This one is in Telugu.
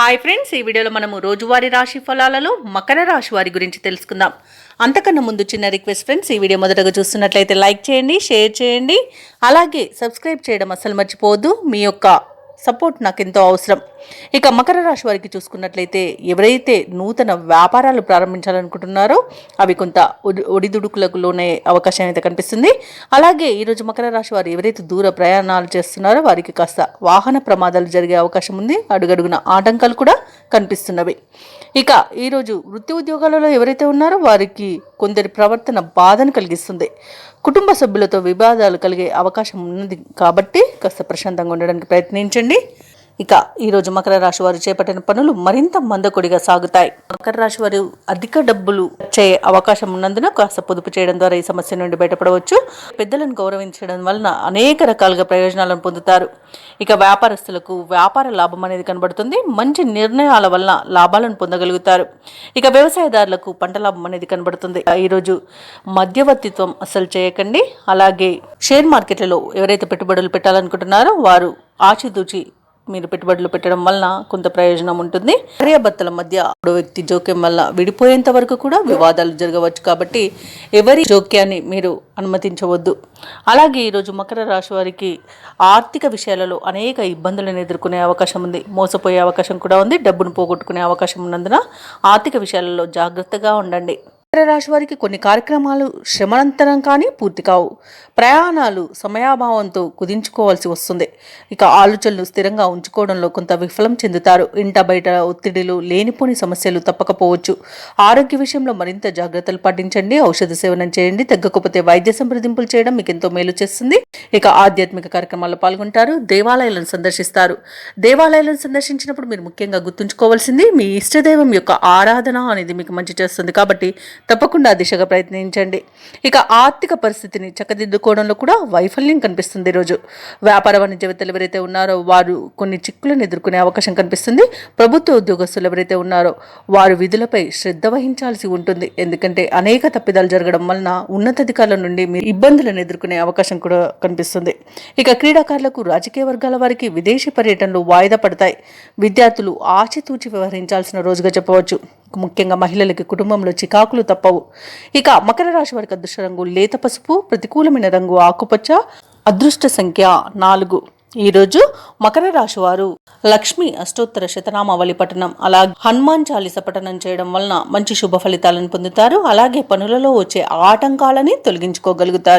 హాయ్ ఫ్రెండ్స్, ఈ వీడియోలో మనము రోజువారీ రాశి ఫలాలలో మకర రాశి వారి గురించి తెలుసుకుందాం. అంతకన్నా ముందు చిన్న రిక్వెస్ట్ ఫ్రెండ్స్, ఈ వీడియో మొదటగా చూస్తున్నట్లయితే లైక్ చేయండి, షేర్ చేయండి, అలాగే సబ్స్క్రైబ్ చేయడం అస్సలు మర్చిపోవద్దు. మీ యొక్క సపోర్ట్ నాకు ఎంతో అవసరం. ఇక మకర రాశి వారికి చూసుకున్నట్లయితే ఎవరైతే నూతన వ్యాపారాలు ప్రారంభించాలనుకుంటున్నారో అవి కొంత ఒడిదుడుకులకు లోనే అవకాశం అయితే కనిపిస్తుంది. అలాగే ఈరోజు మకర రాశి వారు ఎవరైతే దూర ప్రయాణాలు చేస్తున్నారో వారికి కాస్త వాహన ప్రమాదాలు జరిగే అవకాశం ఉంది. అడుగడుగున ఆటంకాలు కూడా కనిపిస్తున్నవి. ఇక ఈరోజు వృత్తి ఉద్యోగాలలో ఎవరైతే ఉన్నారో వారికి కొందరి ప్రవర్తన బాధను కలిగిస్తుంది. కుటుంబ సభ్యులతో వివాదాలు కలిగే అవకాశం ఉన్నది కాబట్టి కాస్త ప్రశాంతంగా ఉండడానికి ప్రయత్నించండి. ఇక ఈరోజు మకర రాశి వారు చేపట్టిన పనులు మరింత మందకొడిగా సాగుతాయి. మకర రాశి వారు అధిక డబ్బులు వచ్చే అవకాశం ఉన్నందున కాస్త పొదుపు చేయడం ద్వారా ఈ సమస్య నుండి బయటపడవచ్చు. పెద్దలను గౌరవించడం వలన అనేక రకాలుగా ప్రయోజనాలను పొందుతారు. ఇక వ్యాపారస్తులకు వ్యాపార లాభం అనేది కనబడుతుంది. మంచి నిర్ణయాల వలన లాభాలను పొందగలుగుతారు. ఇక వ్యవసాయదారులకు పంట లాభం అనేది కనబడుతుంది. ఈరోజు మధ్యవర్తిత్వం అసలు చేయకండి. అలాగే షేర్ మార్కెట్లలో ఎవరైతే పెట్టుబడులు పెట్టాలనుకుంటున్నారో వారు ఆచితూచి మీరు పెట్టుబడులు పెట్టడం వలన కొంత ప్రయోజనం ఉంటుంది. భార్యాభర్తల మధ్య వ్యక్తి జోక్యం వల్ల విడిపోయేంత వరకు కూడా వివాదాలు జరగవచ్చు. కాబట్టి ఎవరి జోక్యాన్ని మీరు అనుమతించవద్దు. అలాగే ఈరోజు మకర రాశి వారికి ఆర్థిక విషయాలలో అనేక ఇబ్బందులను ఎదుర్కొనే అవకాశం ఉంది. మోసపోయే అవకాశం కూడా ఉంది. డబ్బును పోగొట్టుకునే అవకాశం ఉన్నందున ఆర్థిక విషయాలలో జాగ్రత్తగా ఉండండి. మకర రాశి వారికి కొన్ని కార్యక్రమాలు శ్రమనంతరం కానీ పూర్తి కావు. ప్రయాణాలు సమయాభావంతో కుదించుకోవాల్సి వస్తుంది. ఇక ఆలోచనలు స్థిరంగా ఉంచుకోవడంలో కొంత విఫలం చెందుతారు. ఇంట బయట ఒత్తిడిలు, లేనిపోని సమస్యలు తప్పకపోవచ్చు. ఆరోగ్య విషయంలో మరింత జాగ్రత్తలు పాటించండి. ఔషధ సేవనం చేయండి. తగ్గకపోతే వైద్య సంప్రదింపులు చేయడం మీకు ఎంతో మేలు చేస్తుంది. ఇక ఆధ్యాత్మిక కార్యక్రమాల్లో పాల్గొంటారు. దేవాలయాలను సందర్శిస్తారు. దేవాలయాలను సందర్శించినప్పుడు మీరు ముఖ్యంగా గుర్తుంచుకోవాల్సింది మీ ఇష్టదైవం యొక్క ఆరాధన అనేది మీకు మంచి చేస్తుంది. కాబట్టి తప్పకుండా దిశగా ప్రయత్నించండి. ఇక ఆర్థిక పరిస్థితిని చక్కదిద్దుకోవడంలో కూడా వైఫల్యం కనిపిస్తుంది. ఈరోజు వ్యాపార వాణిజ్యవేత్తలు ఎవరైతే ఉన్నారో వారు కొన్ని చిక్కులను ఎదుర్కొనే అవకాశం కనిపిస్తుంది. ప్రభుత్వ ఉద్యోగస్తులు ఎవరైతే ఉన్నారో వారు విధులపై శ్రద్ధ వహించాల్సి ఉంటుంది. ఎందుకంటే అనేక తప్పిదాలు జరగడం వలన ఉన్నతాధికారుల నుండి మీరు ఇబ్బందులను ఎదుర్కొనే అవకాశం కూడా కనిపిస్తుంది. ఇక క్రీడాకారులకు, రాజకీయ వర్గాల వారికి విదేశీ పర్యటనలు వాయిదా పడతాయి. విద్యార్థులు ఆచితూచి వ్యవహరించాల్సిన రోజుగా చెప్పవచ్చు. ముఖ్యంగా మహిళలకి కుటుంబంలో చికాకులు తప్పవు. ఇక మకర రాశి వారికి అదృష్ట రంగు లేత పసుపు, ప్రతికూలమైన రంగు ఆకుపచ్చ, అదృష్ట సంఖ్య 4. ఈరోజు మకర రాశి వారు లక్ష్మి అష్టోత్తర శతనామావళి పఠనం, అలాగే హనుమాన్ చాలీస పఠనం చేయడం వలన మంచి శుభ ఫలితాలను పొందుతారు. అలాగే పనులలో వచ్చే ఆటంకాలని తొలగించుకోగలుగుతారు.